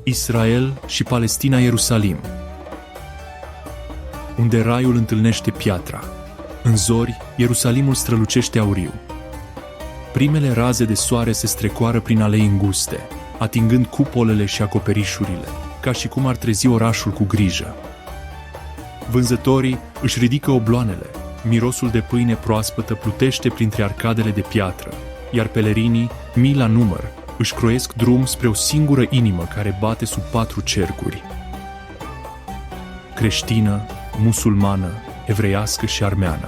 Israel și Palestina Ierusalim, unde raiul întâlnește piatra. În zori, Ierusalimul strălucește auriu. Primele raze de soare se strecoară prin alei înguste, atingând cupolele și acoperișurile, ca și cum ar trezi orașul cu grijă. Vânzătorii își ridică obloanele, mirosul de pâine proaspătă plutește printre arcadele de piatră, iar pelerinii, mii la număr, își croiesc drum spre o singură inimă care bate sub 4 cercuri. Creștină, musulmană, evreiască și armeană.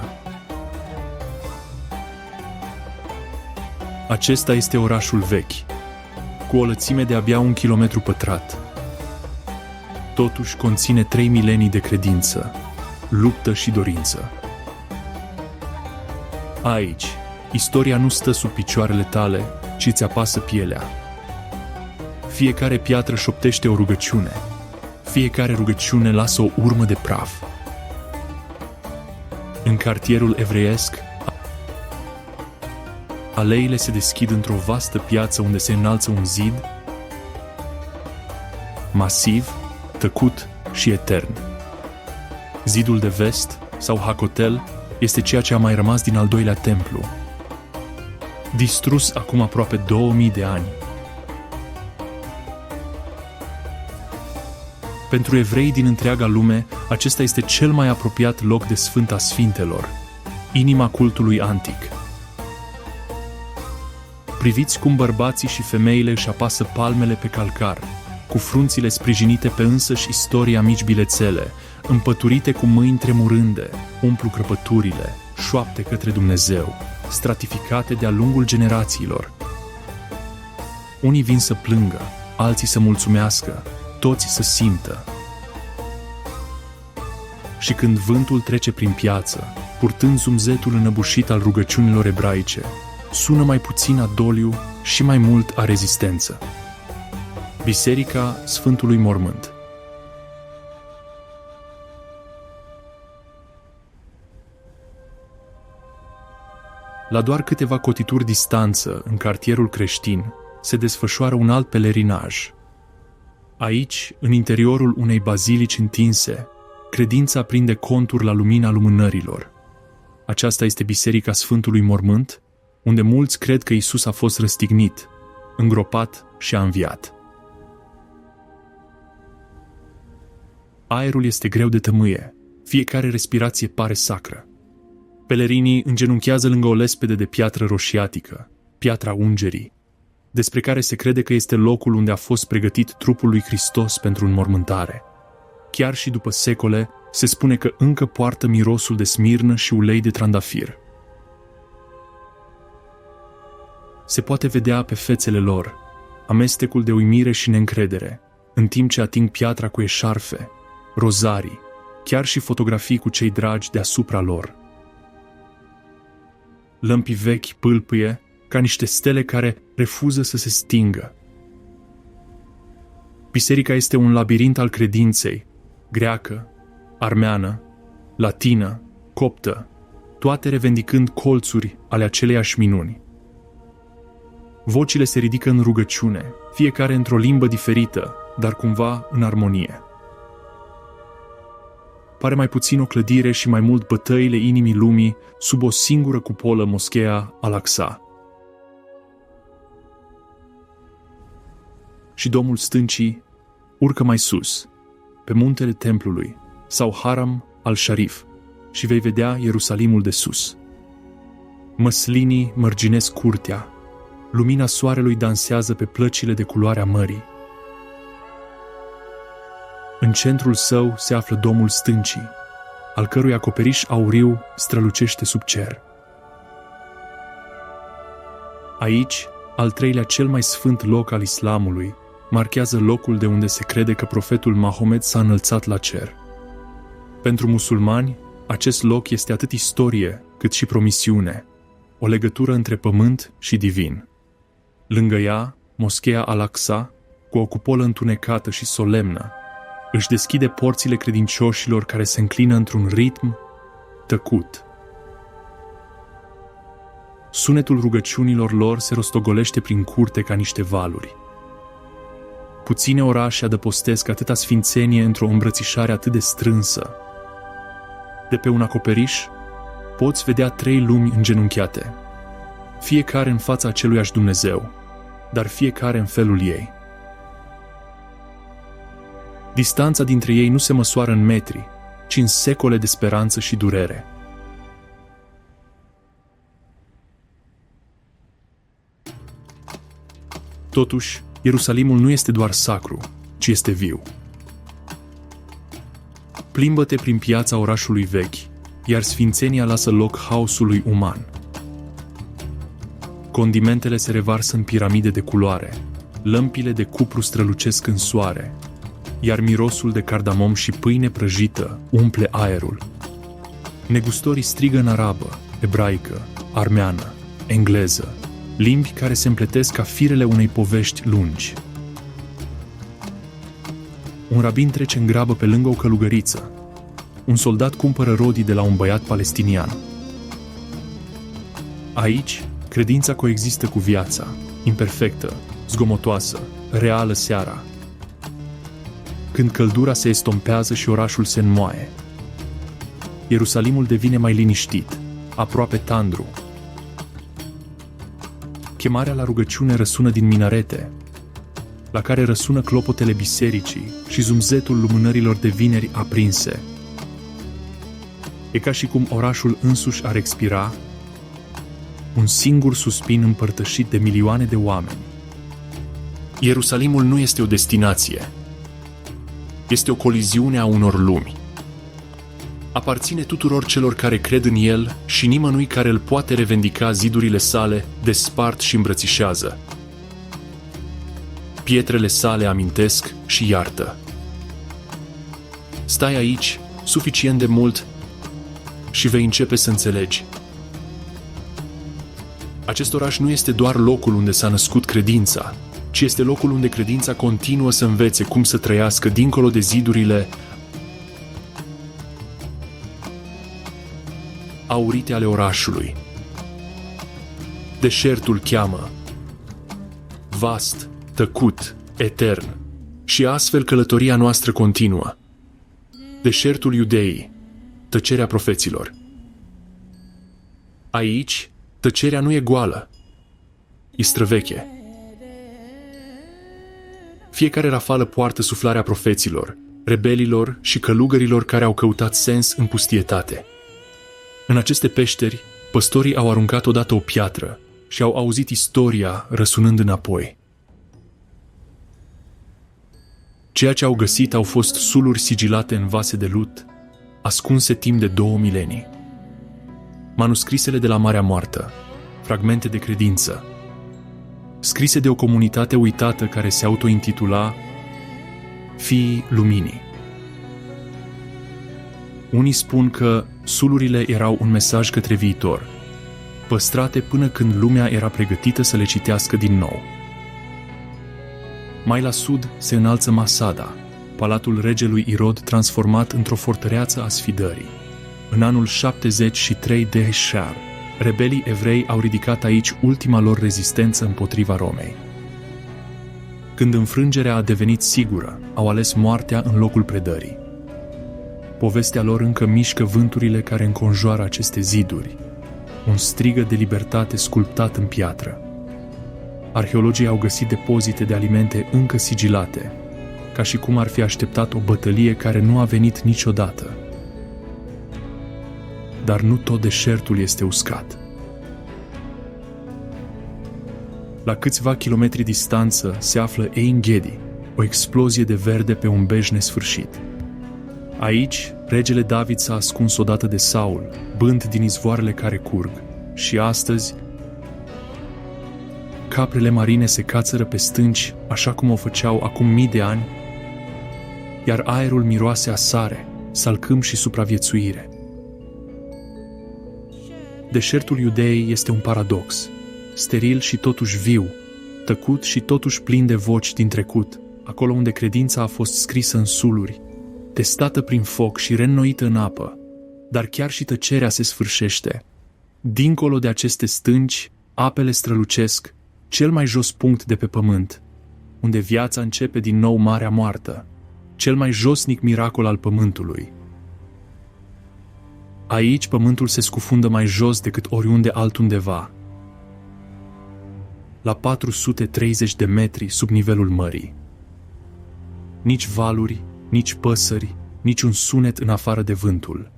Acesta este orașul vechi, cu o lățime de abia 1 kilometru pătrat. Totuși conține 3 milenii de credință, luptă și dorință. Aici, istoria nu stă sub picioarele tale, ci îți apasă pielea. Fiecare piatră șoptește o rugăciune, fiecare rugăciune lasă o urmă de praf. În cartierul evreiesc, aleile se deschid într-o vastă piață unde se înalță un zid masiv, tăcut și etern. Zidul de vest, sau Hakotel, este ceea ce a mai rămas din al doilea templu, distrus acum aproape 2000 de ani. Pentru evrei din întreaga lume, acesta este cel mai apropiat loc de Sfânta Sfintelor, inima cultului antic. Priviți cum bărbații și femeile își apasă palmele pe calcar, cu frunțile sprijinite pe însăși istoria mici bilețele, împăturite cu mâini tremurânde, umplu crăpăturile, șoapte către Dumnezeu, stratificate de-a lungul generațiilor. Unii vin să plângă, alții să mulțumească, toți să simtă. Și când vântul trece prin piață, purtând zumzetul înăbușit al rugăciunilor ebraice, sună mai puțin a doliu și mai mult a rezistență. Biserica Sfântului Mormânt. La doar câteva cotituri distanță, în cartierul creștin, se desfășoară un alt pelerinaj. Aici, în interiorul unei bazilici întinse, credința prinde contur la lumina lumânărilor. Aceasta este Biserica Sfântului Mormânt, unde mulți cred că Iisus a fost răstignit, îngropat și a înviat. Aerul este greu de tămâie, fiecare respirație pare sacră. Pelerinii îngenunchează lângă o lespede de piatră roșiatică, piatra Ungerii, despre care se crede că este locul unde a fost pregătit trupul lui Hristos pentru înmormântare. Chiar și după secole, se spune că încă poartă mirosul de smirnă și ulei de trandafir. Se poate vedea pe fețele lor amestecul de uimire și neîncredere, în timp ce ating piatra cu eșarfe, rozarii, chiar și fotografii cu cei dragi deasupra lor. Lămpii vechi pâlpâie ca niște stele care refuză să se stingă. Biserica este un labirint al credinței, greacă, armeană, latină, coptă, toate revendicând colțuri ale aceleiași minuni. Vocile se ridică în rugăciune, fiecare într-o limbă diferită, dar cumva în armonie. Pare mai puțin o clădire și mai mult bătăile inimii lumii sub o singură cupolă, moscheea Al-Aqsa. Și domul stâncii urcă mai sus, pe muntele templului, sau Haram al-Sharif, și vei vedea Ierusalimul de sus. Măslinii mărginesc curtea, lumina soarelui dansează pe plăcile de culoarea mării. În centrul său se află domul stâncii, al cărui acoperiș auriu strălucește sub cer. Aici, al treilea cel mai sfânt loc al islamului, marchează locul de unde se crede că profetul Mahomet s-a înălțat la cer. Pentru musulmani, acest loc este atât istorie cât și promisiune, o legătură între pământ și divin. Lângă ea, moscheea Al-Aqsa, cu o cupolă întunecată și solemnă, își deschide porțile credincioșilor care se înclină într-un ritm tăcut. Sunetul rugăciunilor lor se rostogolește prin curte ca niște valuri. Puține orașe adăpostesc atâta sfințenie într-o îmbrățișare atât de strânsă. De pe un acoperiș poți vedea 3 lumi îngenunchiate, fiecare în fața aceluiași Dumnezeu, dar fiecare în felul ei. Distanța dintre ei nu se măsoară în metri, ci în secole de speranță și durere. Totuși, Ierusalimul nu este doar sacru, ci este viu. Plimbă-te prin piața orașului vechi, iar sfințenia lasă loc haosului uman. Condimentele se revarsă în piramide de culoare, lămpile de cupru strălucesc în soare, iar mirosul de cardamom și pâine prăjită umple aerul. Negustorii strigă în arabă, ebraică, armeană, engleză, limbi care se împletesc ca firele unei povești lungi. Un rabin trece în grabă pe lângă o călugăriță. Un soldat cumpără rodii de la un băiat palestinian. Aici, credința coexistă cu viața, imperfectă, zgomotoasă, reală seara, când căldura se estompează și orașul se înmoaie. Ierusalimul devine mai liniștit, aproape tandru. Chemarea la rugăciune răsună din minarete, la care răsună clopotele bisericii și zumzetul lumânărilor de vineri aprinse. E ca și cum orașul însuși ar expira, un singur suspin împărtășit de milioane de oameni. Ierusalimul nu este o destinație, este o coliziune a unor lumi. Aparține tuturor celor care cred în el și nimănui care îl poate revendica zidurile sale, despart și îmbrățișează. Pietrele sale amintesc și iartă. Stai aici suficient de mult și vei începe să înțelegi. Acest oraș nu este doar locul unde s-a născut credința, ci este locul unde credința continuă să învețe cum să trăiască dincolo de zidurile aurite ale orașului. Deșertul cheamă, vast, tăcut, etern, și astfel călătoria noastră continuă. Deșertul Iudeii, tăcerea profeților. Aici, tăcerea nu e goală, e străveche. Fiecare rafală poartă suflarea profeților, rebelilor și călugărilor care au căutat sens în pustietate. În aceste peșteri, păstorii au aruncat odată o piatră și au auzit istoria răsunând înapoi. Ceea ce au găsit au fost suluri sigilate în vase de lut, ascunse timp de 2 milenii. Manuscrisele de la Marea Moartă, fragmente de credință, scrise de o comunitate uitată care se autointitula Fiii Luminii. Unii spun că sulurile erau un mesaj către viitor, păstrate până când lumea era pregătită să le citească din nou. Mai la sud se înalță Masada, palatul regelui Irod transformat într-o fortăreață a sfidării. În anul 73 de Heșar, rebelii evrei au ridicat aici ultima lor rezistență împotriva Romei. Când înfrângerea a devenit sigură, au ales moartea în locul predării. Povestea lor încă mișcă vânturile care înconjoară aceste ziduri, un strigă de libertate sculptat în piatră. Arheologii au găsit depozite de alimente încă sigilate, ca și cum ar fi așteptat o bătălie care nu a venit niciodată. Dar nu tot deșertul este uscat. La câțiva kilometri distanță se află Ein Gedi, o explozie de verde pe un bej nesfârșit. Aici, regele David s-a ascuns odată de Saul, bând din izvoarele care curg, și astăzi caprele marine se cațără pe stânci așa cum o făceau acum mii de ani, iar aerul miroase a sare, salcâm și supraviețuire. Deșertul Iudeei este un paradox, steril și totuși viu, tăcut și totuși plin de voci din trecut, acolo unde credința a fost scrisă în suluri, testată prin foc și reînnoită în apă, dar chiar și tăcerea se sfârșește. Dincolo de aceste stânci, apele strălucesc, cel mai jos punct de pe pământ, unde viața începe din nou Marea Moartă, cel mai josnic miracol al pământului. Aici pământul se scufundă mai jos decât oriunde altundeva, la 430 de metri sub nivelul mării. Nici valuri, nici păsări, nici un sunet în afară de vântul.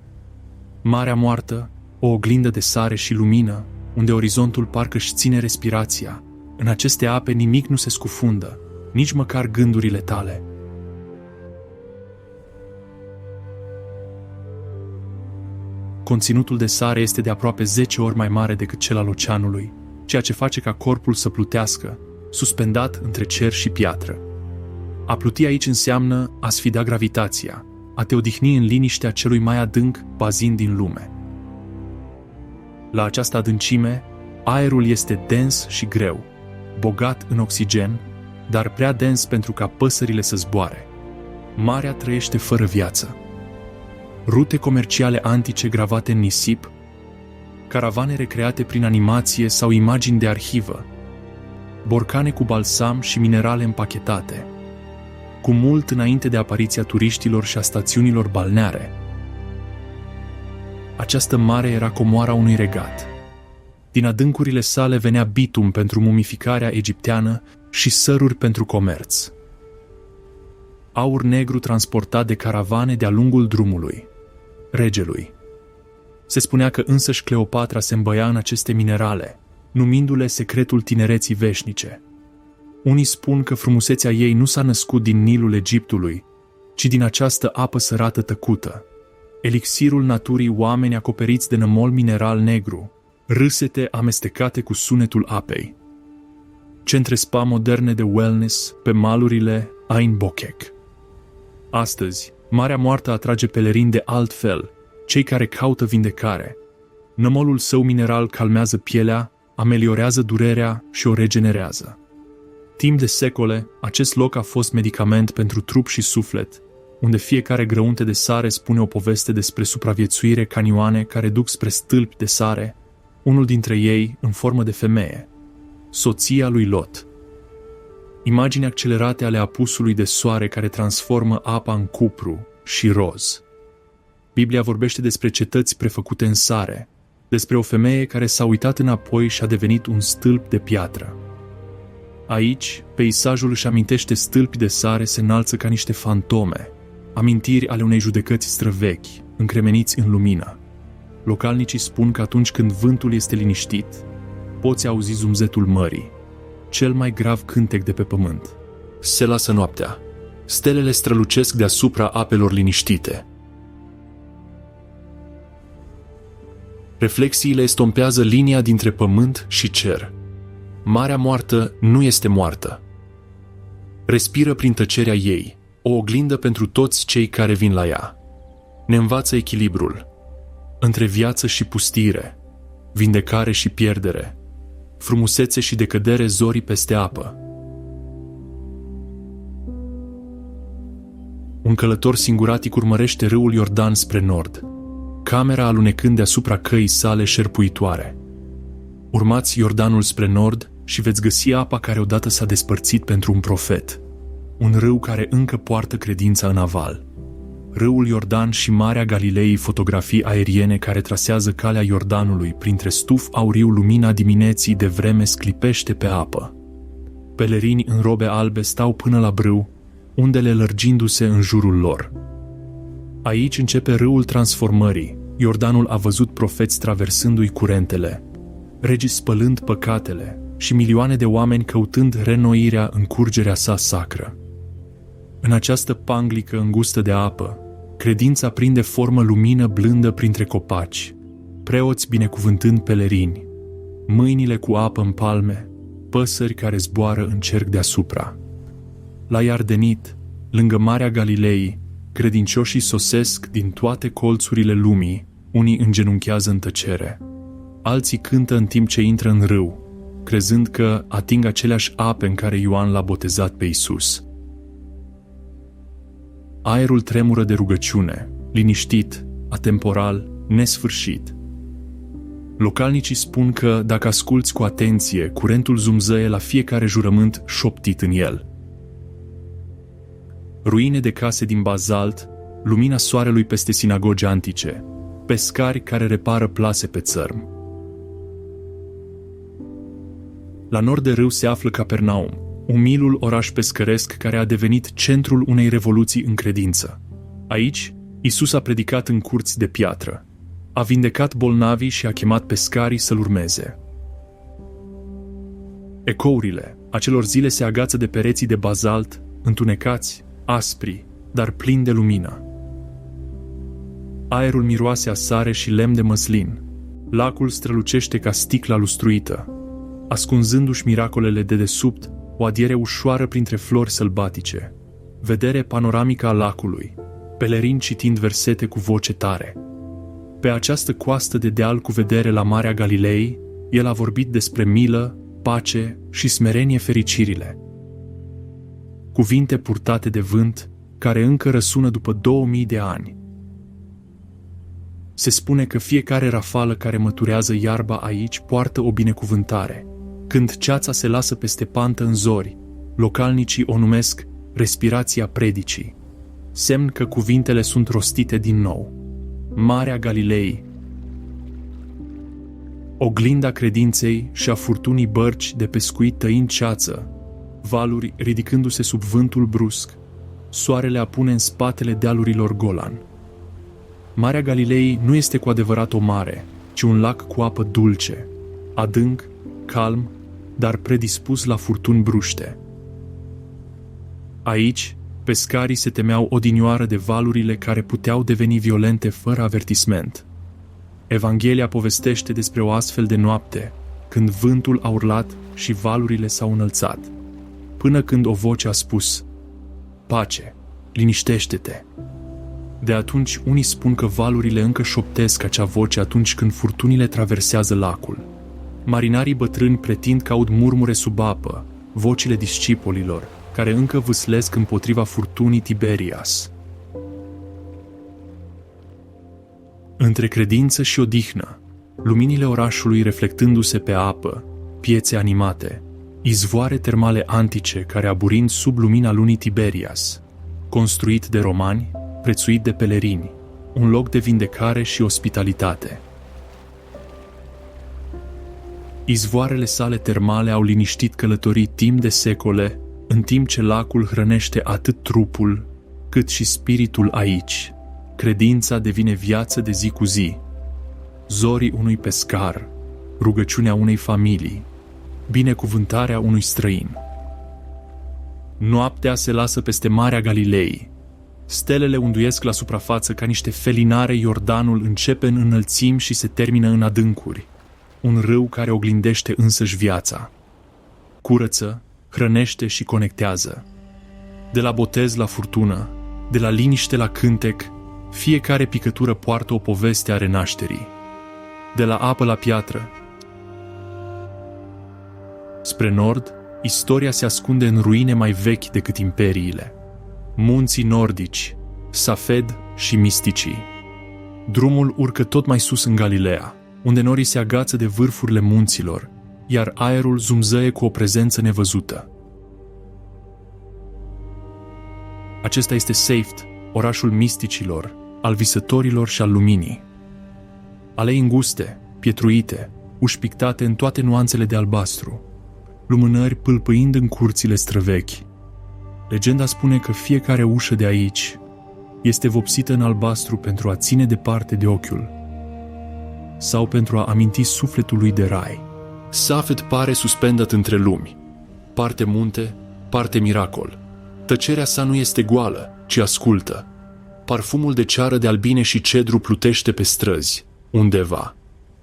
Marea Moartă, o oglindă de sare și lumină, unde orizontul parcă își ține respirația. În aceste ape nimic nu se scufundă, nici măcar gândurile tale. Conținutul de sare este de aproape 10 ori mai mare decât cel al oceanului, ceea ce face ca corpul să plutească, suspendat între cer și piatră. A pluti aici înseamnă a sfida gravitația, a te odihni în liniștea celui mai adânc bazin din lume. La această adâncime, aerul este dens și greu, bogat în oxigen, dar prea dens pentru ca păsările să zboare. Marea trăiește fără viață. Rute comerciale antice gravate în nisip, caravane recreate prin animație sau imagini de arhivă, borcane cu balsam și minerale împachetate, cu mult înainte de apariția turiștilor și a stațiunilor balneare. Această mare era comoara unui regat. Din adâncurile sale venea bitum pentru mumificarea egipteană și săruri pentru comerț. Aur negru transportat de caravane de-a lungul drumului regelui. Se spunea că însăși Cleopatra se îmbăia în aceste minerale, numindu-le secretul tinereții veșnice. Unii spun că frumusețea ei nu s-a născut din Nilul Egiptului, ci din această apă sărată tăcută, elixirul naturii, oameni acoperiți de nămol mineral negru, râsete amestecate cu sunetul apei. Centre spa moderne de wellness pe malurile Ain Bokek. Astăzi, Marea Moartă atrage pelerini de alt fel, cei care caută vindecare. Nămolul său mineral calmează pielea, ameliorează durerea și o regenerează. Timp de secole, acest loc a fost medicament pentru trup și suflet, unde fiecare grăunte de sare spune o poveste despre supraviețuire canioane care duc spre stâlpi de sare, unul dintre ei în formă de femeie, soția lui Lot. Imagini accelerate ale apusului de soare care transformă apa în cupru și roz. Biblia vorbește despre cetăți prefăcute în sare, despre o femeie care s-a uitat înapoi și a devenit un stâlp de piatră. Aici, peisajul își amintește stâlpi de sare se înalță ca niște fantome, amintiri ale unei judecăți străvechi, încremeniți în lumină. Localnicii spun că atunci când vântul este liniștit, poți auzi zumzetul mării, cel mai grav cântec de pe pământ. Se lasă noaptea. Stelele strălucesc deasupra apelor liniștite. Reflexiile estompează linia dintre pământ și cer. Marea Moartă nu este moartă. Respiră prin tăcerea ei, o oglindă pentru toți cei care vin la ea. Ne învață echilibrul între viață și pustire, vindecare și pierdere, frumusețe și decădere zorii peste apă. Un călător singuratic urmărește râul Iordan spre nord, camera alunecând deasupra căii sale șerpuitoare. Urmați Iordanul spre nord și veți găsi apa care odată s-a despărțit pentru un profet, un râu care încă poartă credința în aval. Râul Iordan și Marea Galilei, fotografii aeriene care trasează calea Iordanului printre stuf auriu, lumina dimineții de vreme sclipește pe apă. Pelerini în robe albe stau până la brâu, undele lărgindu-se în jurul lor. Aici începe râul transformării. Iordanul a văzut profeți traversându-i curentele, regi spălând păcatele și milioane de oameni căutând reînnoirea în curgerea sa sacră. În această panglică îngustă de apă, credința prinde formă lumină blândă printre copaci, preoți binecuvântând pelerini, mâinile cu apă în palme, păsări care zboară în cerc deasupra. La Iardenit, lângă Marea Galilei, credincioșii sosesc din toate colțurile lumii, unii îngenunchează în tăcere. Alții cântă în timp ce intră în râu, crezând că ating aceleași ape în care Ioan l-a botezat pe Iisus. Aerul tremură de rugăciune, liniștit, atemporal, nesfârșit. Localnicii spun că, dacă asculți cu atenție, curentul zumzăie la fiecare jurământ șoptit în el. ruine de case din bazalt, lumina soarelui peste sinagogi antice, pescari care repară plase pe țărm. La nord de râu se află Capernaum, umilul oraș pescăresc care a devenit centrul unei revoluții în credință. Aici, Iisus a predicat în curți de piatră, a vindecat bolnavii și a chemat pescarii să-L urmeze. Ecourile acelor zile se agață de pereții de bazalt, întunecați, aspri, dar plini de lumină. Aerul miroase a sare și lemn de măslin. Lacul strălucește ca sticla lustruită, ascunzându-și miracolele de desubt, o adiere ușoară printre flori sălbatice. Vedere panoramică a lacului, pelerini citind versete cu voce tare. Pe această coastă de deal cu vedere la Marea Galilei, el a vorbit despre milă, pace și smerenie fericirile. Cuvinte purtate de vânt, care încă răsună după 2000 de ani. Se spune că fiecare rafală care măturează iarba aici poartă o binecuvântare. Când ceața se lasă peste pantă în zori, localnicii o numesc respirația predicii, semn că cuvintele sunt rostite din nou. Marea Galilei, oglinda credinței și a furtunii bărci de pescuit tăind ceață, valuri ridicându-se sub vântul brusc, soarele apune în spatele dealurilor Golan. Marea Galilei nu este cu adevărat o mare, ci un lac cu apă dulce, adânc, calm, dar predispus la furtuni bruște. Aici, pescarii se temeau odinioară de valurile care puteau deveni violente fără avertisment. Evanghelia povestește despre o astfel de noapte, când vântul a urlat și valurile s-au înălțat, până când o voce a spus: "Pace, liniștește-te." De atunci unii spun că valurile încă șoptesc acea voce atunci când furtunile traversează lacul. Marinarii bătrâni pretind că aud murmure sub apă, vocile discipolilor, care încă vâslesc împotriva furtunii Tiberias. Între credință și odihnă, luminile orașului reflectându-se pe apă, piețe animate, izvoare termale antice care aburind sub lumina lunii Tiberias, construit de romani, prețuit de pelerini, un loc de vindecare și ospitalitate. Izvoarele sale termale au liniștit călătorii timp de secole, în timp ce lacul hrănește atât trupul, cât și spiritul aici. Credința devine viață de zi cu zi, zorii unui pescar, rugăciunea unei familii, binecuvântarea unui străin. Noaptea se lasă peste Marea Galilei. Stelele unduiesc la suprafață ca niște felinare, Iordanul începe în înălțimi și se termină în adâncuri. Un râu care oglindește însăși viața. Curăță, hrănește și conectează. De la botez la furtună, de la liniște la cântec, fiecare picătură poartă o poveste a renașterii. De la apă la piatră. Spre nord, istoria se ascunde în ruine mai vechi decât imperiile. Munții nordici, Safed și misticii. Drumul urcă tot mai sus în Galileea, unde norii se agață de vârfurile munților, iar aerul zumzăie cu o prezență nevăzută. Acesta este Seift, orașul misticilor, al visătorilor și al luminii. Alei înguste, pietruite, uși pictate în toate nuanțele de albastru, lumânări pâlpâind în curțile străvechi. Legenda spune că fiecare ușă de aici este vopsită în albastru pentru a ține departe de ochiul sau pentru a aminti sufletului de rai. Safed pare suspendat între lumi, parte munte, parte miracol. Tăcerea sa nu este goală, ci ascultă. Parfumul de ceară de albine și cedru plutește pe străzi, undeva.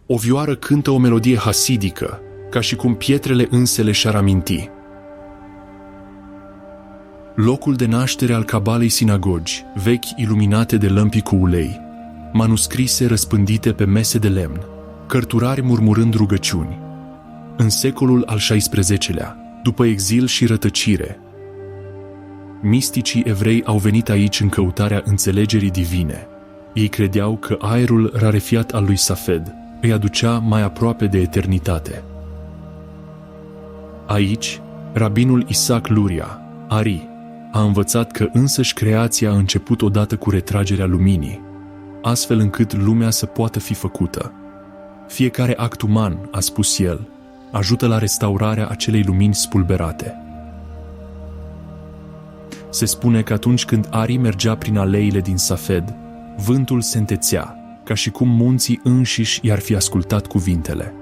O vioară cântă o melodie hasidică, ca și cum pietrele însele și-ar aminti. Locul de naștere al cabalei sinagogi, vechi iluminate de lămpi cu ulei, manuscrise răspândite pe mese de lemn, cărturari murmurând rugăciuni. În secolul al XVI-lea, după exil și rătăcire, misticii evrei au venit aici în căutarea înțelegerii divine. Ei credeau că aerul rarefiat al lui Safed îi aducea mai aproape de eternitate. Aici, rabinul Isaac Luria, Ari, a învățat că însăși creația a început odată cu retragerea luminii, astfel încât lumea să poată fi făcută. Fiecare act uman, a spus el, ajută la restaurarea acelei lumini spulberate. Se spune că atunci când Ari mergea prin aleile din Safed, vântul se întețea, ca și cum munții înșiși i-ar fi ascultat cuvintele.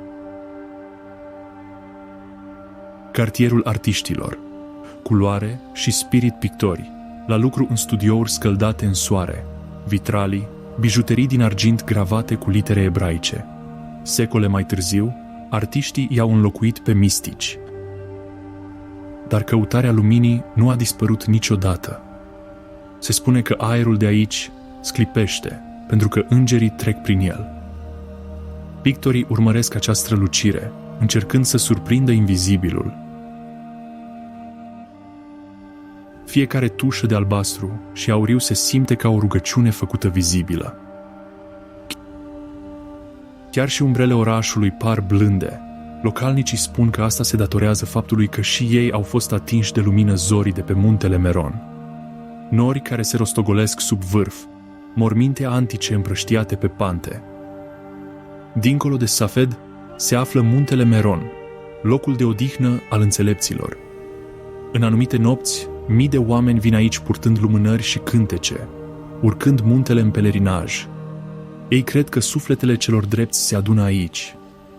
Cartierul artiștilor, culoare și spirit pictori, la lucru în studiouri scăldate în soare, vitralii, bijuterii din argint gravate cu litere ebraice. Secole mai târziu, artiștii i-au înlocuit pe mistici. Dar căutarea luminii nu a dispărut niciodată. Se spune că aerul de aici sclipește, pentru că îngerii trec prin el. Pictorii urmăresc această strălucire, încercând să surprindă invizibilul. Fiecare tușă de albastru și auriu se simte ca o rugăciune făcută vizibilă. Chiar și umbrele orașului par blânde. Localnicii spun că asta se datorează faptului că și ei au fost atinși de lumină zorii de pe muntele Meron. Nori care se rostogolesc sub vârf, morminte antice împrăștiate pe pante. Dincolo de Safed se află muntele Meron, locul de odihnă al înțelepților. În anumite nopți, mii de oameni vin aici purtând lumânări și cântece, urcând muntele în pelerinaj. Ei cred că sufletele celor drepți se adună aici,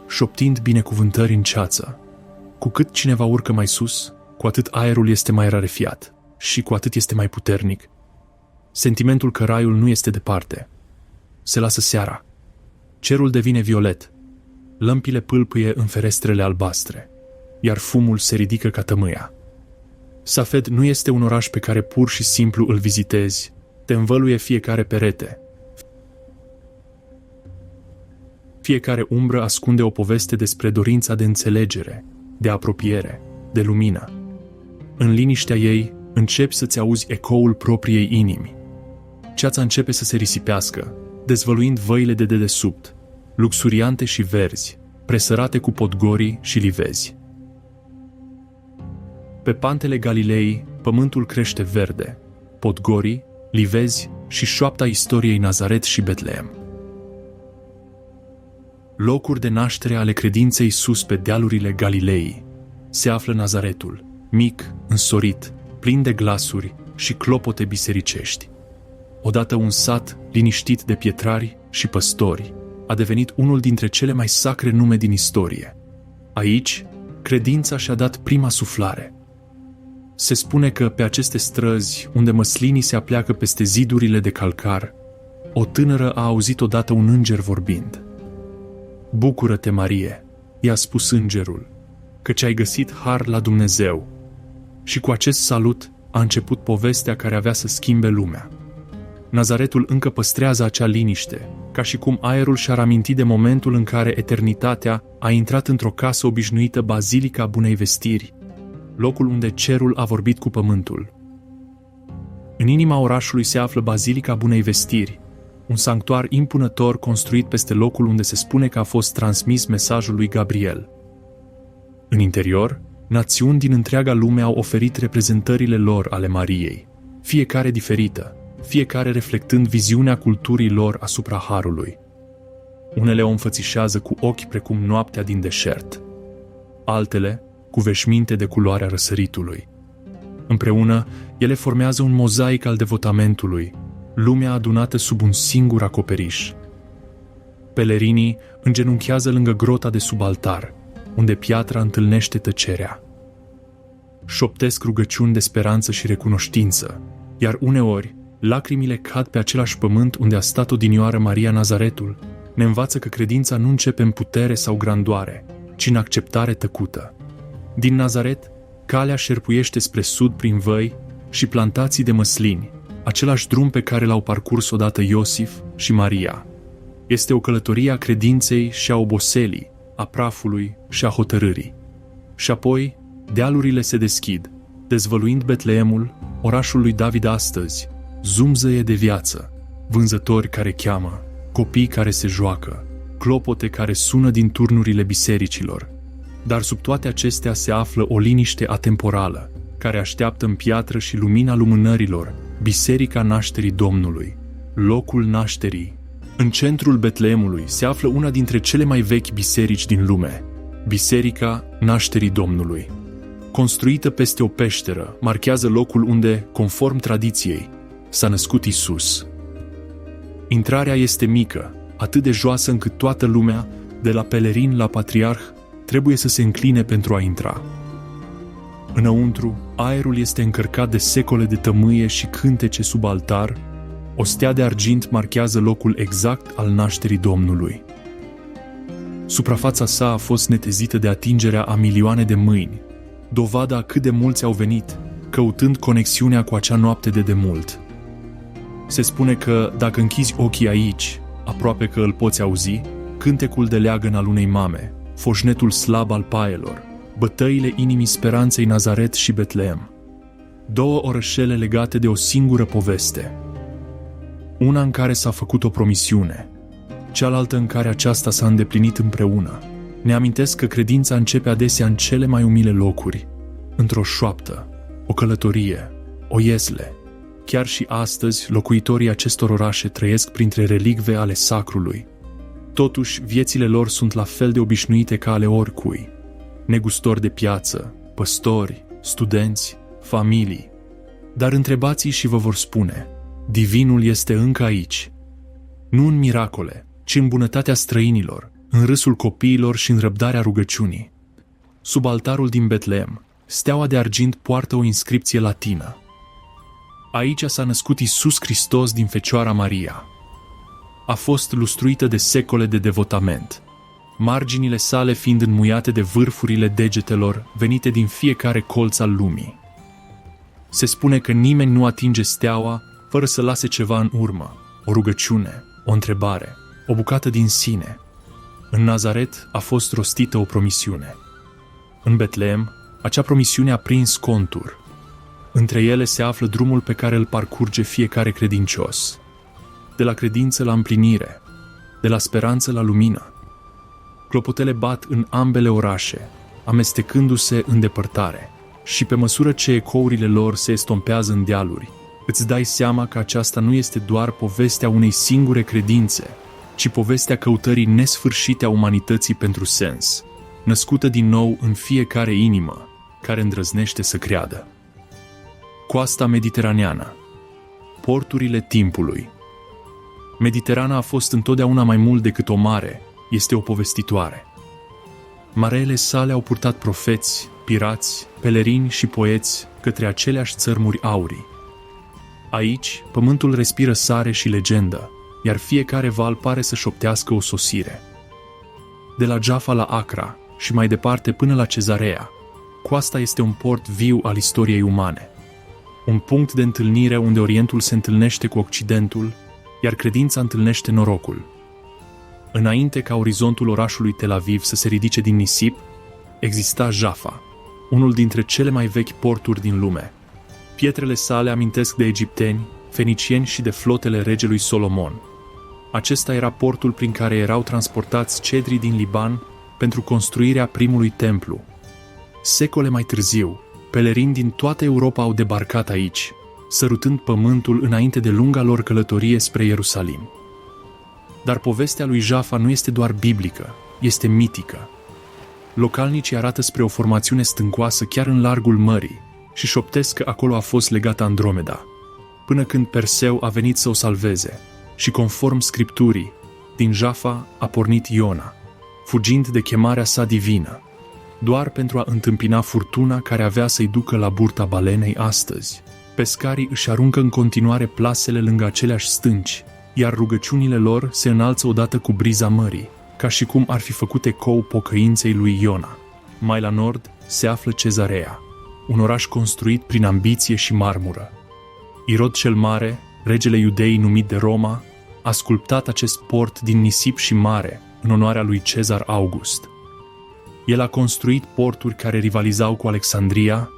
șoptind binecuvântări în ceață. Cu cât cineva urcă mai sus, cu atât aerul este mai rarefiat și cu atât este mai puternic. Sentimentul că raiul nu este departe. Se lasă seara. Cerul devine violet. Lămpile pâlpâie în ferestrele albastre, iar fumul se ridică ca tămâia. Safed nu este un oraș pe care pur și simplu îl vizitezi, te învăluie fiecare perete. Fiecare umbră ascunde o poveste despre dorința de înțelegere, de apropiere, de lumină. În liniștea ei, începi să-ți auzi ecoul propriei inimi. Ceața începe să se risipească, dezvăluind văile de dedesubt, luxuriante și verzi, presărate cu podgorii și livezi. Pe pantele Galilei, pământul crește verde, podgorii, livezi și șoapta istoriei Nazaret și Betleem. Locuri de naștere ale credinței sus pe dealurile Galilei se află Nazaretul, mic, însorit, plin de glasuri și clopote bisericești. Odată un sat liniștit de pietrari și păstori, a devenit unul dintre cele mai sacre nume din istorie. Aici, credința și-a dat prima suflare. Se spune că pe aceste străzi, unde măslinii se apleacă peste zidurile de calcar, o tânără a auzit odată un înger vorbind. Bucură-te, Marie, i-a spus îngerul, căci ai găsit har la Dumnezeu. Și cu acest salut a început povestea care avea să schimbe lumea. Nazaretul încă păstrează acea liniște, ca și cum aerul și-ar aminti de momentul în care eternitatea a intrat într-o casă obișnuită, Bazilica Bunei Vestiri, locul unde cerul a vorbit cu pământul. În inima orașului se află Bazilica Bunei Vestiri, un sanctuar impunător construit peste locul unde se spune că a fost transmis mesajul lui Gabriel. În interior, națiuni din întreaga lume au oferit reprezentările lor ale Mariei, fiecare diferită, fiecare reflectând viziunea culturii lor asupra harului. Unele o înfățișează cu ochi precum noaptea din deșert, altele cu veșminte de culoarea răsăritului. Împreună, ele formează un mozaic al devotamentului, lumea adunată sub un singur acoperiș. Pelerinii îngenunchează lângă grota de sub altar, unde piatra întâlnește tăcerea. Șoptesc rugăciuni de speranță și recunoștință, iar uneori, lacrimile cad pe același pământ unde a stat odinioară Maria Nazaretul, ne învață că credința nu începe în putere sau grandoare, ci în acceptare tăcută. Din Nazaret, calea șerpuiește spre sud prin văi și plantații de măslini, același drum pe care l-au parcurs odată Iosif și Maria. Este o călătorie a credinței și a oboselii, a prafului și a hotărârii. Și apoi, dealurile se deschid, dezvăluind Betleemul, orașul lui David astăzi, zumzăie de viață, vânzători care cheamă, copii care se joacă, clopote care sună din turnurile bisericilor. Dar sub toate acestea se află o liniște atemporală, care așteaptă în piatră și lumina lumânărilor, Biserica Nașterii Domnului, locul nașterii. În centrul Betleemului se află una dintre cele mai vechi biserici din lume, Biserica Nașterii Domnului. Construită peste o peșteră, marchează locul unde, conform tradiției, s-a născut Isus. Intrarea este mică, atât de joasă încât toată lumea, de la pelerin la patriarh, trebuie să se încline pentru a intra. Înăuntru, aerul este încărcat de secole de tămâie și cântece sub altar. O stea de argint marchează locul exact al nașterii Domnului. Suprafața sa a fost netezită de atingerea a milioane de mâini, dovada cât de mulți au venit, căutând conexiunea cu acea noapte de demult. Se spune că, dacă închizi ochii aici, aproape că îl poți auzi, cântecul de leagăn al unei mame, foșnetul slab al paielor, bătăile inimii speranței Nazaret și Betleem. Două orășele legate de o singură poveste. Una în care s-a făcut o promisiune, cealaltă în care aceasta s-a îndeplinit împreună. Ne amintesc că credința începe adesea în cele mai umile locuri, într-o șoaptă, o călătorie, o iesle. Chiar și astăzi, locuitorii acestor orașe trăiesc printre relicve ale sacrului. Totuși, viețile lor sunt la fel de obișnuite ca ale oricui. Negustori de piață, păstori, studenți, familii. Dar întrebați-i și vă vor spune, divinul este încă aici. Nu în miracole, ci în bunătatea străinilor, în râsul copiilor și în răbdarea rugăciunii. Sub altarul din Betleem, steaua de argint poartă o inscripție latină. Aici s-a născut Iisus Hristos din Fecioara Maria. A fost lustruită de secole de devotament, marginile sale fiind înmuiate de vârfurile degetelor venite din fiecare colț al lumii. Se spune că nimeni nu atinge steaua fără să lase ceva în urmă, o rugăciune, o întrebare, o bucată din sine. În Nazaret a fost rostită o promisiune. În Betleem, acea promisiune a prins contur. Între ele se află drumul pe care îl parcurge fiecare credincios. De la credință la împlinire, de la speranță la lumină. Clopotele bat în ambele orașe, amestecându-se în depărtare, și pe măsură ce ecourile lor se estompează în dealuri, îți dai seama că aceasta nu este doar povestea unei singure credințe, ci povestea căutării nesfârșite a umanității pentru sens, născută din nou în fiecare inimă care îndrăznește să creadă. Coasta mediteraneană, porturile timpului. Mediterana a fost întotdeauna mai mult decât o mare, este o povestitoare. Mareele sale au purtat profeți, pirați, pelerini și poeți către aceleași țărmuri aurii. Aici, pământul respiră sare și legendă, iar fiecare val pare să șoptească o sosire. De la Jaffa la Acra și mai departe până la Cezarea, coasta este un port viu al istoriei umane. Un punct de întâlnire unde Orientul se întâlnește cu Occidentul, iar credința întâlnește norocul. Înainte ca orizontul orașului Tel Aviv să se ridice din nisip, exista Jaffa, unul dintre cele mai vechi porturi din lume. Pietrele sale amintesc de egipteni, fenicieni și de flotele regelui Solomon. Acesta era portul prin care erau transportați cedrii din Liban pentru construirea primului templu. Secole mai târziu, pelerini din toată Europa au debarcat aici, sărutând pământul înainte de lunga lor călătorie spre Ierusalim. Dar povestea lui Jaffa nu este doar biblică, este mitică. Localnicii arată spre o formațiune stâncoasă chiar în largul mării și șoptesc că acolo a fost legată Andromeda, până când Perseu a venit să o salveze și, conform Scripturii, din Jaffa a pornit Iona, fugind de chemarea sa divină, doar pentru a întâmpina furtuna care avea să-i ducă la burta balenei astăzi. Pescarii își aruncă în continuare plasele lângă aceleași stânci, iar rugăciunile lor se înalță odată cu briza mării, ca și cum ar fi făcut ecou pocăinței lui Iona. Mai la nord se află Cezarea, un oraș construit prin ambiție și marmură. Irod cel Mare, regele iudeii numit de Roma, a sculptat acest port din nisip și mare în onoarea lui Cezar August. El a construit porturi care rivalizau cu Alexandria,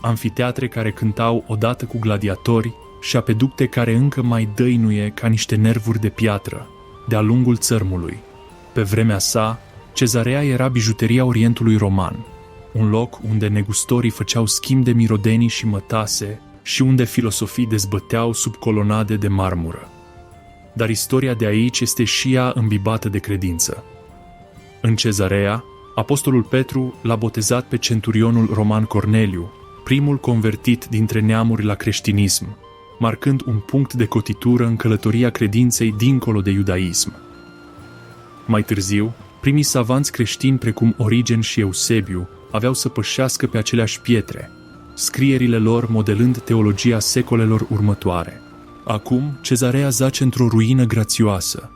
amfiteatre care cântau odată cu gladiatori și apeducte care încă mai dăinuie ca niște nervuri de piatră de-a lungul țărmului. Pe vremea sa, Cezarea era bijuteria Orientului Roman. un loc unde negustorii făceau schimb de mirodenii și mătase și unde filosofii dezbăteau sub colonade de marmură. Dar istoria de aici este și ea îmbibată de credință. În Cezarea, apostolul Petru l-a botezat pe centurionul roman Corneliu, primul convertit dintre neamuri la creștinism, marcând un punct de cotitură în călătoria credinței dincolo de iudaism. Mai târziu, primii savanți creștini precum Origen și Eusebiu aveau să pășească pe aceleași pietre, scrierile lor modelând teologia secolelor următoare. Acum, Cezarea zace într-o ruină grațioasă.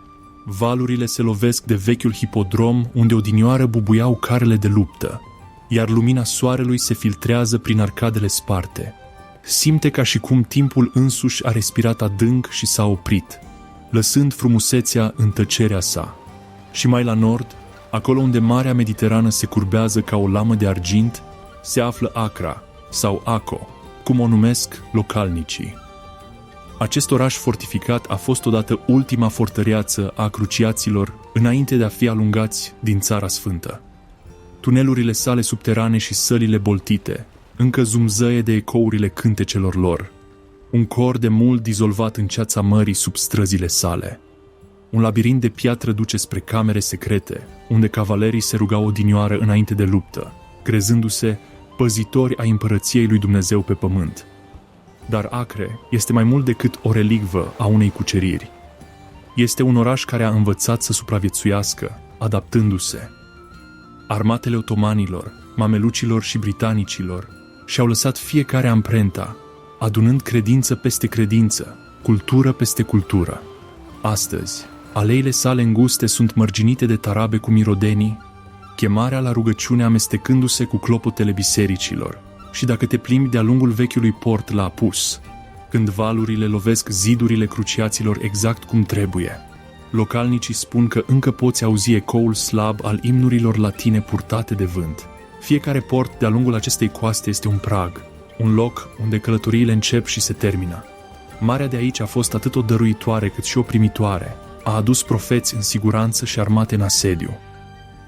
Valurile se lovesc de vechiul hipodrom unde odinioară bubuiau carele de luptă, iar lumina soarelui se filtrează prin arcadele sparte. Simte ca și cum timpul însuși a respirat adânc și s-a oprit, lăsând frumusețea în tăcerea sa. Și mai la nord, acolo unde Marea Mediterană se curbează ca o lamă de argint, se află Acra, sau Aco, cum o numesc localnicii. Acest oraș fortificat a fost odată ultima fortăreață a cruciaților înainte de a fi alungați din Țara Sfântă. Tunelurile sale subterane și sălile boltite încă zumzăie de ecourile cântecelor lor, un cor de mult dizolvat în ceața mării sub străzile sale. Un labirint de piatră duce spre camere secrete, unde cavalerii se rugau odinioară înainte de luptă, crezându-se păzitori ai împărăției lui Dumnezeu pe pământ. Dar Acre este mai mult decât o relicvă a unei cuceriri. Este un oraș care a învățat să supraviețuiască, adaptându-se. Armatele otomanilor, mamelucilor și britanicilor și-au lăsat fiecare amprenta, adunând credință peste credință, cultură peste cultură. Astăzi, aleile sale înguste sunt mărginite de tarabe cu mirodenii, chemarea la rugăciune amestecându-se cu clopotele bisericilor. Și dacă te plimbi de-a lungul vechiului port la Apus, când valurile lovesc zidurile cruciaților exact cum trebuie, localnicii spun că încă poți auzi ecoul slab al imnurilor latine purtate de vânt. Fiecare port de-a lungul acestei coaste este un prag, un loc unde călătoriile încep și se termină. Marea de aici a fost atât o dăruitoare cât și o primitoare, a adus profeți în siguranță și armate în asediu,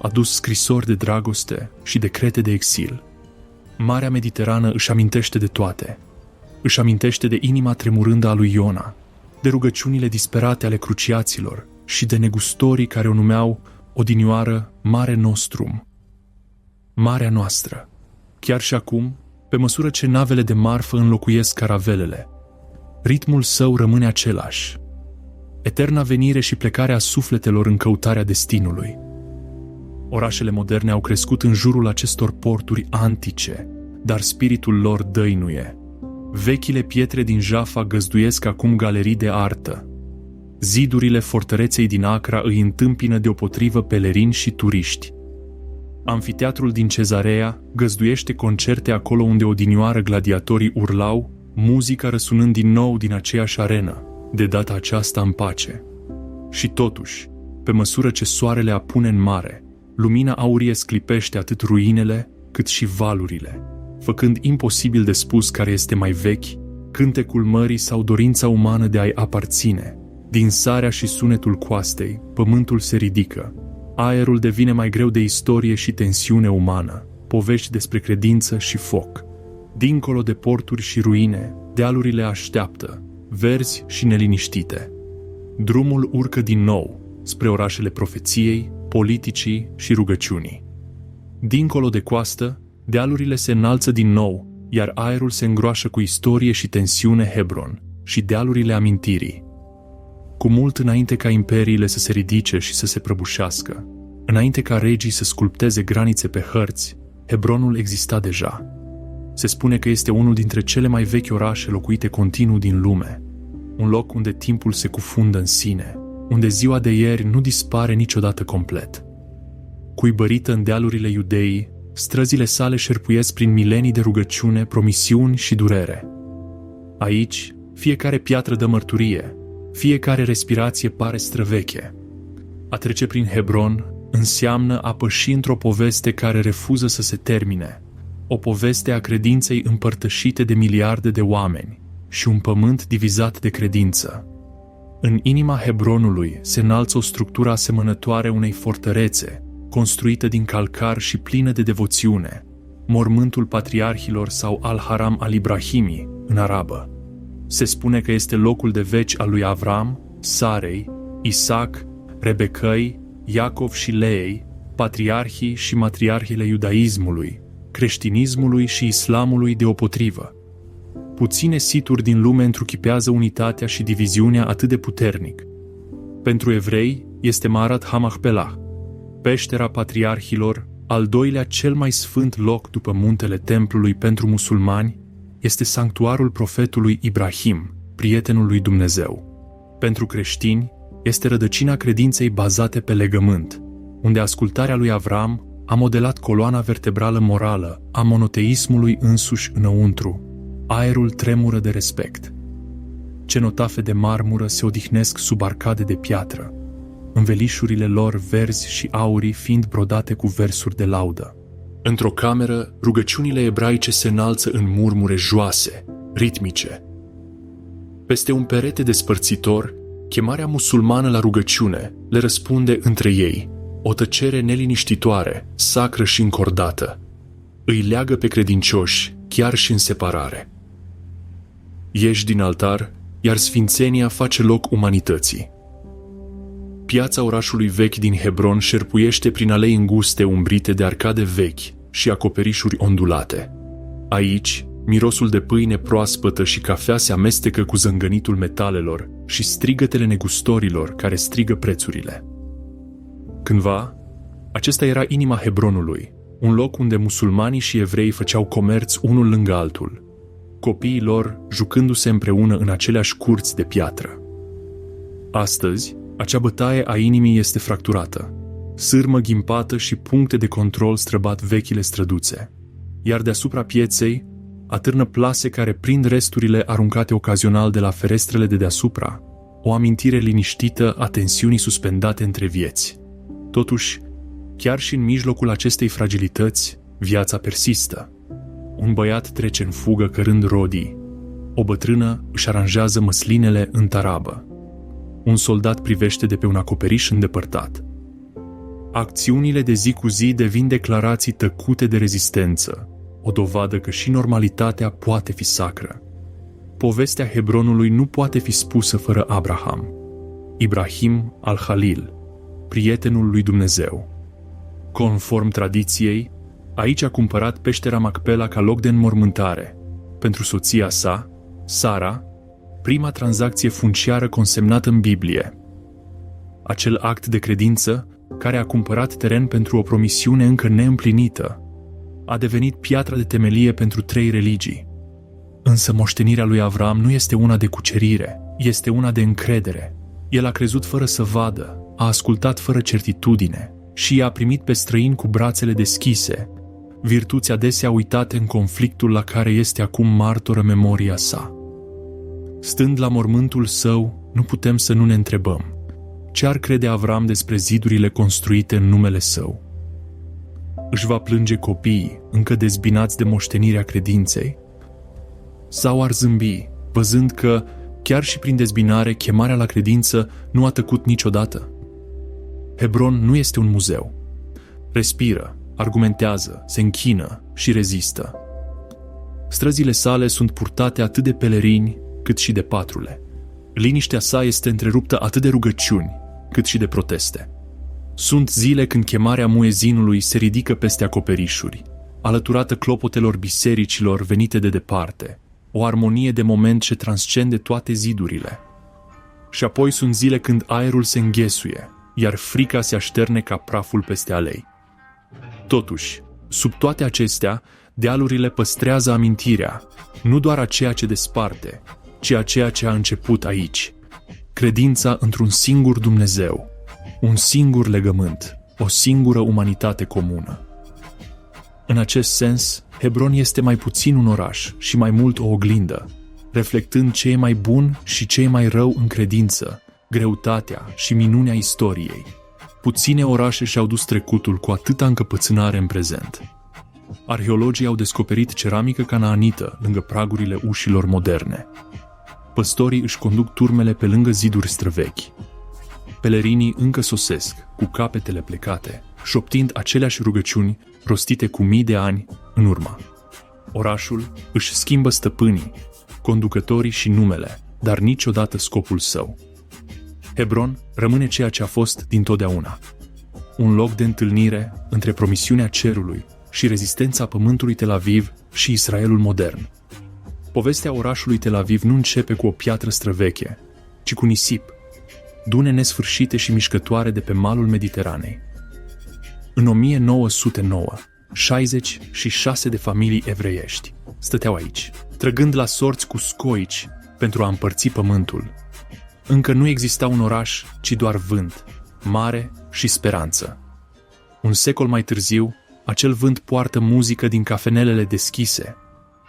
a adus scrisori de dragoste și decrete de exil. Marea Mediterană își amintește de toate. Își amintește de inima tremurândă a lui Iona, de rugăciunile disperate ale cruciaților și de negustorii care o numeau odinioară Mare Nostrum, Marea noastră. Chiar și acum, pe măsură ce navele de marfă înlocuiesc caravelele, ritmul său rămâne același. Eterna venire și plecare a sufletelor în căutarea destinului. Orașele moderne au crescut în jurul acestor porturi antice, dar spiritul lor dăinuie. Vechile pietre din Jaffa găzduiesc acum galerii de artă. Zidurile fortăreței din Acra îi întâmpină deopotrivă pelerini și turiști. Amfiteatrul din Cezarea găzduiește concerte acolo unde odinioară gladiatorii urlau, muzica răsunând din nou din aceeași arenă, de data aceasta în pace. Și totuși, pe măsură ce soarele apune în mare, lumina aurie sclipește atât ruinele, cât și valurile, făcând imposibil de spus care este mai vechi, cântecul mării sau dorința umană de a-i aparține. Din sarea și sunetul coastei, pământul se ridică. Aerul devine mai greu de istorie și tensiune umană, povești despre credință și foc. Dincolo de porturi și ruine, dealurile așteaptă, verzi și neliniștite. Drumul urcă din nou spre orașele profeției, politicii și rugăciunii. Dincolo de coastă, dealurile se înalță din nou, iar aerul se îngroașă cu istorie și tensiune Hebron și dealurile amintirii. Cu mult înainte ca imperiile să se ridice și să se prăbușească, înainte ca regii să sculpteze granițe pe hărți, Hebronul exista deja. Se spune că este unul dintre cele mai vechi orașe locuite continuu din lume, un loc unde timpul se cufundă în sine, unde ziua de ieri nu dispare niciodată complet. Cuibărită în dealurile Iudeii, străzile sale șerpuiesc prin milenii de rugăciune, promisiuni și durere. Aici, fiecare piatră dă mărturie, fiecare respirație pare străveche. A trece prin Hebron înseamnă a păși într-o poveste care refuză să se termine, o poveste a credinței împărtășite de miliarde de oameni și un pământ divizat de credință. În inima Hebronului se înalță o structură asemănătoare unei fortărețe, construită din calcar și plină de devoțiune. mormântul patriarhilor sau al-Haram al-Ibrahimii, în arabă. Se spune că este locul de veci al lui Avram, Sarei, Isaac, Rebecăi, Iacov și Leei, patriarhii și matriarhile iudaismului, creștinismului și islamului deopotrivă. Puține situri din lume întruchipează unitatea și diviziunea atât de puternic. Pentru evrei este Maarat HaMachpelah, peștera patriarhilor, al doilea cel mai sfânt loc după muntele templului. Pentru musulmani este sanctuarul profetului Ibrahim, prietenul lui Dumnezeu. Pentru creștini este rădăcina credinței bazate pe legământ, unde ascultarea lui Avram a modelat coloana vertebrală morală a monoteismului însuși înăuntru. Aerul tremură de respect. Cenotafe de marmură se odihnesc sub arcade de piatră, învelișurile lor verzi și aurii fiind brodate cu versuri de laudă. Într-o cameră, rugăciunile ebraice se înalță în murmure joase, ritmice. Peste un perete despărțitor, chemarea musulmană la rugăciune le răspunde între ei, o tăcere neliniștitoare, sacră și încordată. Îi leagă pe credincioși, chiar și în separare. Ieși din altar, iar sfințenia face loc umanității. Piața orașului vechi din Hebron șerpuiește prin alei înguste umbrite de arcade vechi și acoperișuri ondulate. Aici, mirosul de pâine proaspătă și cafea se amestecă cu zângănitul metalelor și strigătele negustorilor care strigă prețurile. Cândva, acesta era inima Hebronului, un loc unde musulmanii și evreii făceau comerț unul lângă altul, copiii lor jucându-se împreună în aceleași curți de piatră. Astăzi, acea bătaie a inimii este fracturată, sârmă ghimpată și puncte de control străbat vechile străduțe, iar deasupra pieței atârnă plase care prind resturile aruncate ocazional de la ferestrele de deasupra, o amintire liniștită a tensiunii suspendate între vieți. Totuși, chiar și în mijlocul acestei fragilități, viața persistă. Un băiat trece în fugă cărând rodii. O bătrână își aranjează măslinele în tarabă. Un soldat privește de pe un acoperiș îndepărtat. Acțiunile de zi cu zi devin declarații tăcute de rezistență, o dovadă că și normalitatea poate fi sacră. Povestea Hebronului nu poate fi spusă fără Abraham, Ibrahim al-Halil, prietenul lui Dumnezeu. Conform tradiției, aici a cumpărat peștera Macpela ca loc de înmormântare pentru soția sa, Sara, prima tranzacție funciară consemnată în Biblie. Acel act de credință, care a cumpărat teren pentru o promisiune încă neîmplinită, a devenit piatra de temelie pentru 3 religii. Însă moștenirea lui Avram nu este una de cucerire, este una de încredere. El a crezut fără să vadă, a ascultat fără certitudine și i-a primit pe străini cu brațele deschise, virtuți adesea uitate în conflictul la care este acum martoră memoria sa. Stând la mormântul său, nu putem să nu ne întrebăm: ce ar crede Avram despre zidurile construite în numele său? Își va plânge copiii, încă dezbinați de moștenirea credinței? Sau ar zâmbi, văzând că, chiar și prin dezbinare, chemarea la credință nu a tăcut niciodată? Hebron nu este un muzeu. Respiră, argumentează, se închină și rezistă. Străzile sale sunt purtate atât de pelerini cât și de patrule. Liniștea sa este întreruptă atât de rugăciuni cât și de proteste. Sunt zile când chemarea muezinului se ridică peste acoperișuri, alăturată clopotelor bisericilor venite de departe, o armonie de moment ce transcende toate zidurile. Și apoi sunt zile când aerul se înghesuie, iar frica se așterne ca praful peste alei. Totuși, sub toate acestea, dealurile păstrează amintirea, nu doar a ceea ce desparte, ci a ceea ce a început aici. Credința într-un singur Dumnezeu, un singur legământ, o singură umanitate comună. În acest sens, Hebron este mai puțin un oraș și mai mult o oglindă, reflectând ce e mai bun și ce e mai rău în credință, greutatea și minunea istoriei. Puține orașe și-au dus trecutul cu atâta încăpățânare în prezent. Arheologii au descoperit ceramică canaanită lângă pragurile ușilor moderne. Păstorii își conduc turmele pe lângă ziduri străvechi. Pelerinii încă sosesc, cu capetele plecate, șoptind aceleași rugăciuni rostite cu mii de ani în urmă. Orașul își schimbă stăpânii, conducătorii și numele, dar niciodată scopul său. Hebron rămâne ceea ce a fost dintotdeauna. Un loc de întâlnire între promisiunea cerului și rezistența pământului Tel Aviv și Israelul modern. Povestea orașului Tel Aviv nu începe cu o piatră străveche, ci cu nisip, dune nesfârșite și mișcătoare de pe malul Mediteranei. În 1909, 66 de familii evreiești stăteau aici, trăgând la sorți cu scoici pentru a împărți pământul. Încă nu exista un oraș, ci doar vânt, mare și speranță. Un secol mai târziu, acel vânt poartă muzică din cafenelele deschise.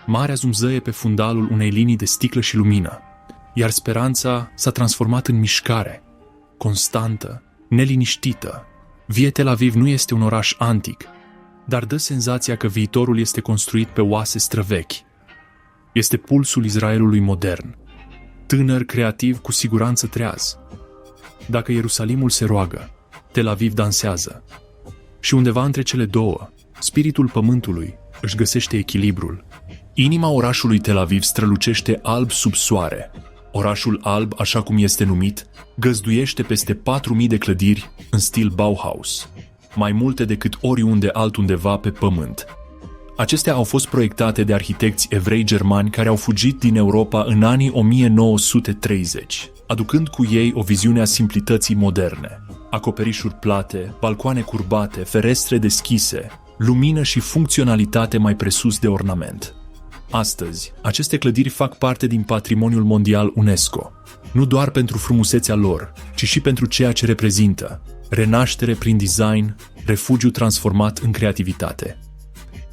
Marea zumzăie pe fundalul unei linii de sticlă și lumină, iar speranța s-a transformat în mișcare, constantă, neliniștită. Vie Tel Aviv nu este un oraș antic, dar dă senzația că viitorul este construit pe oase străvechi. Este pulsul Israelului modern, tânăr, creativ, cu siguranță treaz. Dacă Ierusalimul se roagă, Tel Aviv dansează. Și undeva între cele două, spiritul pământului își găsește echilibrul. Inima orașului Tel Aviv strălucește alb sub soare. Orașul alb, așa cum este numit, găzduiește peste 4.000 de clădiri în stil Bauhaus, mai multe decât oriunde altundeva pe pământ. Acestea au fost proiectate de arhitecți evrei germani care au fugit din Europa în anii 1930, aducând cu ei o viziune a simplității moderne. Acoperișuri plate, balcoane curbate, ferestre deschise, lumină și funcționalitate mai presus de ornament. Astăzi, aceste clădiri fac parte din patrimoniul mondial UNESCO, nu doar pentru frumusețea lor, ci și pentru ceea ce reprezintă: renaștere prin design, refugiu transformat în creativitate.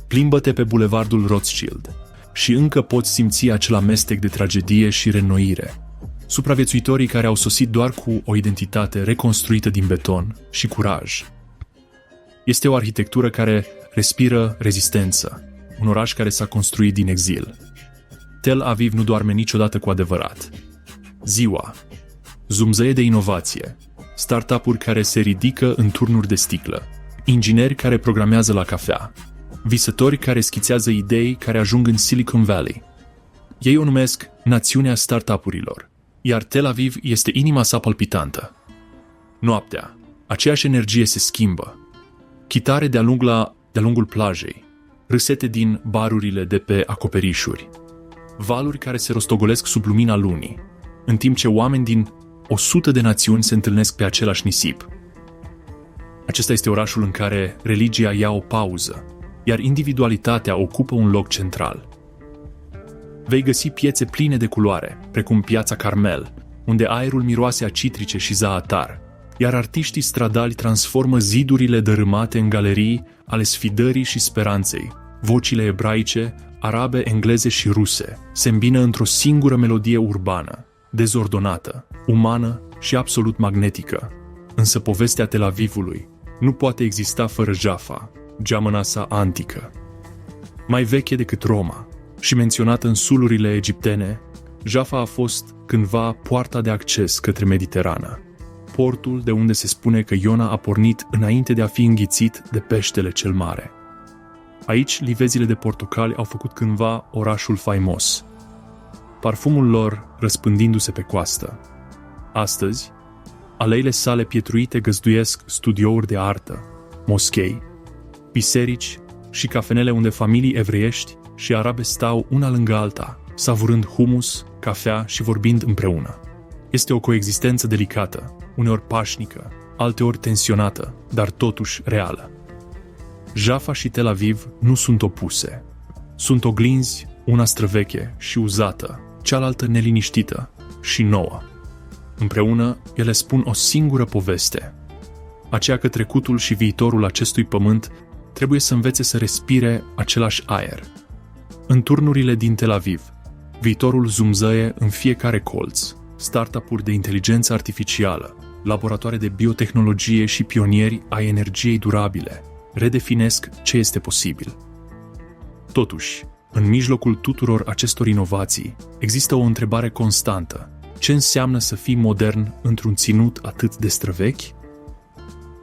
Plimbă-te pe bulevardul Rothschild și încă poți simți acel amestec de tragedie și reînnoire. Supraviețuitorii care au sosit doar cu o identitate reconstruită din beton și curaj. Este o arhitectură care respiră rezistență, un oraș care s-a construit din exil. Tel Aviv nu doarme niciodată cu adevărat. Ziua, zumzăie de inovație, startup-uri care se ridică în turnuri de sticlă, ingineri care programează la cafea, visători care schițează idei care ajung în Silicon Valley. Ei o numesc națiunea startup-urilor, iar Tel Aviv este inima sa palpitantă. Noaptea, aceeași energie se schimbă. Chitare de-a lungul plajei, râsete din barurile de pe acoperișuri, valuri care se rostogolesc sub lumina lunii, în timp ce oameni din 100 de națiuni se întâlnesc pe același nisip. Acesta este orașul în care religia ia o pauză, iar individualitatea ocupă un loc central. Vei găsi piețe pline de culoare, precum Piața Carmel, unde aerul miroase a citrice și zaatar, iar artiștii stradali transformă zidurile dărâmate în galerii ale sfidării și speranței. Vocile ebraice, arabe, engleze și ruse se îmbină într-o singură melodie urbană, dezordonată, umană și absolut magnetică. Însă povestea Tel Avivului nu poate exista fără Jaffa, geamăna sa antică. Mai veche decât Roma și menționată în sulurile egiptene, Jaffa a fost cândva poarta de acces către Mediterană, portul de unde se spune că Iona a pornit înainte de a fi înghițit de peștele cel mare. Aici, livezile de portocali au făcut cândva orașul faimos, parfumul lor răspândindu-se pe coastă. Astăzi, aleile sale pietruite găzduiesc studiouri de artă, moschei, biserici și cafenele unde familii evreiești și arabe stau una lângă alta, savurând humus, cafea și vorbind împreună. Este o coexistență delicată, uneori pașnică, alteori tensionată, dar totuși reală. Jaffa și Tel Aviv nu sunt opuse. Sunt oglinzi, una străveche și uzată, cealaltă neliniștită și nouă. Împreună, ele spun o singură poveste, aceea că trecutul și viitorul acestui pământ trebuie să învețe să respire același aer. În turnurile din Tel Aviv, viitorul zumzăie în fiecare colț, startup-uri de inteligență artificială, laboratoare de biotehnologie și pionieri ai energiei durabile redefinesc ce este posibil. Totuși, în mijlocul tuturor acestor inovații, există o întrebare constantă. Ce înseamnă să fii modern într-un ținut atât de străvechi?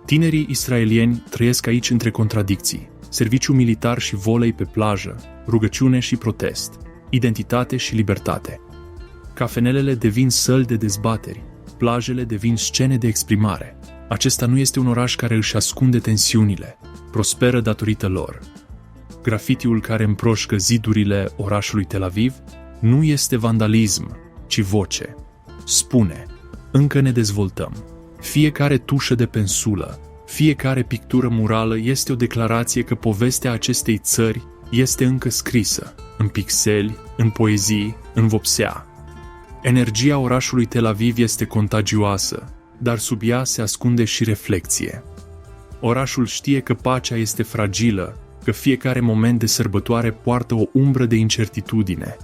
Tinerii israelieni trăiesc aici între contradicții. serviciu militar și volei pe plajă, rugăciune și protest, identitate și libertate. Cafenelele devin săli de dezbateri, plajele devin scene de exprimare. Acesta nu este un oraș care își ascunde tensiunile, prosperă datorită lor. Grafitiul care împroșcă zidurile orașului Tel Aviv nu este vandalism, ci voce. Spune, încă ne dezvoltăm. Fiecare tușă de pensulă, fiecare pictură murală este o declarație că povestea acestei țări este încă scrisă, în pixeli, în poezii, în vopsea. Energia orașului Tel Aviv este contagioasă, dar sub ea se ascunde și reflecție. Orașul știe că pacea este fragilă, că fiecare moment de sărbătoare poartă o umbră de incertitudine.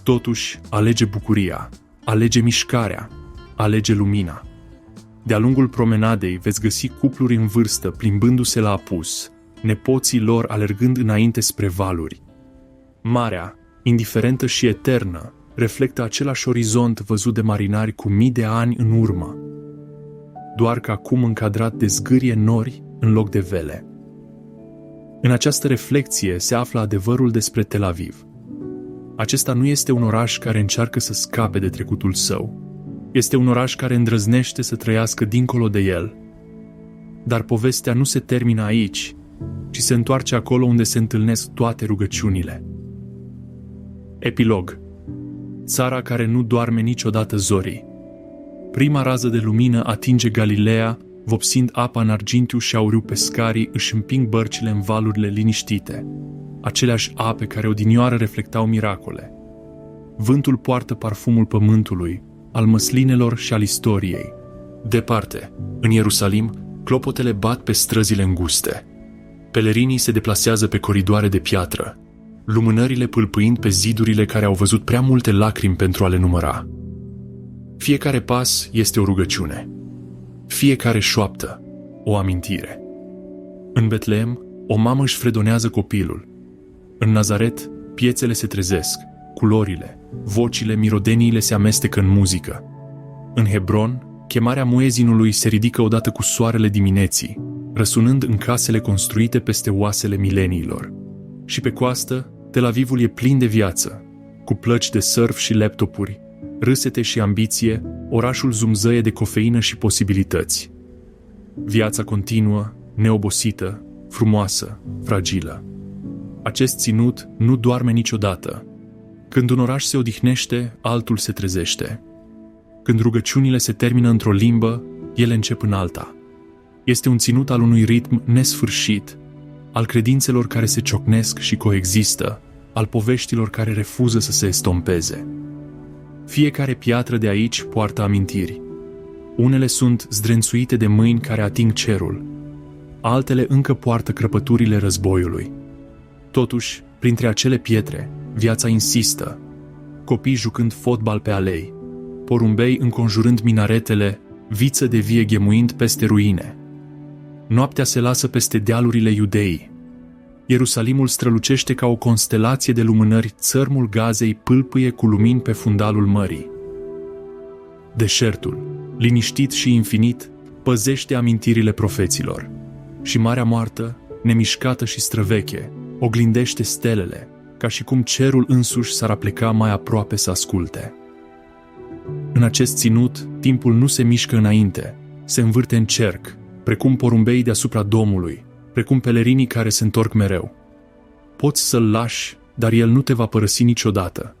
Totuși, alege bucuria, alege mișcarea, alege lumina. De-a lungul promenadei veți găsi cupluri în vârstă plimbându-se la apus, nepoții lor alergând înainte spre valuri. Marea, indiferentă și eternă, reflectă același orizont văzut de marinari cu mii de ani în urmă, doar că acum încadrat de zgârie nori în loc de vele. În această reflecție se află adevărul despre Tel Aviv. Acesta nu este un oraș care încearcă să scape de trecutul său. Este un oraș care îndrăznește să trăiască dincolo de el. Dar povestea nu se termină aici, ci se întoarce acolo unde se întâlnesc toate rugăciunile. Epilog. Țara care nu doarme niciodată zorii. Prima rază de lumină atinge Galileea, vopsind apa în argintiu și auriu pescarii își împing bărcile în valurile liniștite, aceleași ape care odinioară reflectau miracole. Vântul poartă parfumul pământului, al măslinelor și al istoriei. Departe, în Ierusalim, clopotele bat pe străzile înguste. Pelerinii se deplasează pe coridoare de piatră, lumânările pâlpâind pe zidurile care au văzut prea multe lacrimi pentru a le număra. Fiecare pas este o rugăciune. Fiecare șoaptă, o amintire. În Betleem, o mamă își fredonează copilul. În Nazaret, piețele se trezesc, culorile, vocile, mirodeniile se amestecă în muzică. În Hebron, chemarea muezinului se ridică odată cu soarele dimineții, răsunând în casele construite peste oasele mileniilor. Și pe coastă, Tel Avivul e plin de viață, cu plăci de surf și laptopuri, râsete și ambiție, orașul zumzăie de cofeină și posibilități. Viața continuă, neobosită, frumoasă, fragilă. Acest ținut nu doarme niciodată. Când un oraș se odihnește, altul se trezește. Când rugăciunile se termină într-o limbă, ele încep în alta. Este un ținut al unui ritm nesfârșit, al credințelor care se ciocnesc și coexistă, al poveștilor care refuză să se estompeze. Fiecare piatră de aici poartă amintiri. Unele sunt zdrențuite de mâini care ating cerul, altele încă poartă crăpăturile războiului. Totuși, printre acele pietre, viața insistă. Copii jucând fotbal pe alei, porumbei înconjurând minaretele, viță de vie ghemuind peste ruine. Noaptea se lasă peste dealurile Iudeii. Ierusalimul strălucește ca o constelație de lumânări, țărmul Gazei pâlpâie cu lumini pe fundalul mării. Deșertul, liniștit și infinit, păzește amintirile profeților. Și Marea Moartă, nemișcată și străveche, oglindește stelele, ca și cum cerul însuși s-ar apleca mai aproape să asculte. În acest ținut, timpul nu se mișcă înainte, se învârte în cerc, precum porumbeii deasupra domului, precum pelerinii care se întorc mereu. Poți să-l lași, dar el nu te va părăsi niciodată.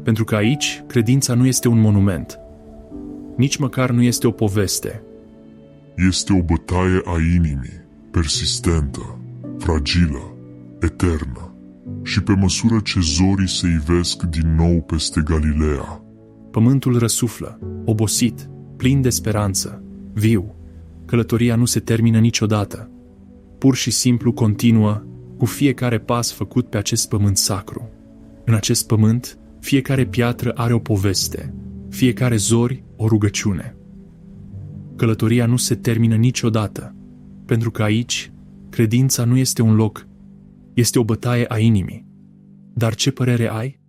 Pentru că aici, credința nu este un monument. Nici măcar nu este o poveste. Este o bătaie a inimii, persistentă, fragilă, eternă. Și pe măsură ce zorii se ivesc din nou peste Galileea, Pământul răsuflă, obosit, plin de speranță, viu. Călătoria nu se termină niciodată. Pur și simplu continuă cu fiecare pas făcut pe acest pământ sacru. În acest pământ, fiecare piatră are o poveste, fiecare zori o rugăciune. Călătoria nu se termină niciodată, pentru că aici, credința nu este un loc, este o bătaie a inimii. Dar ce părere ai?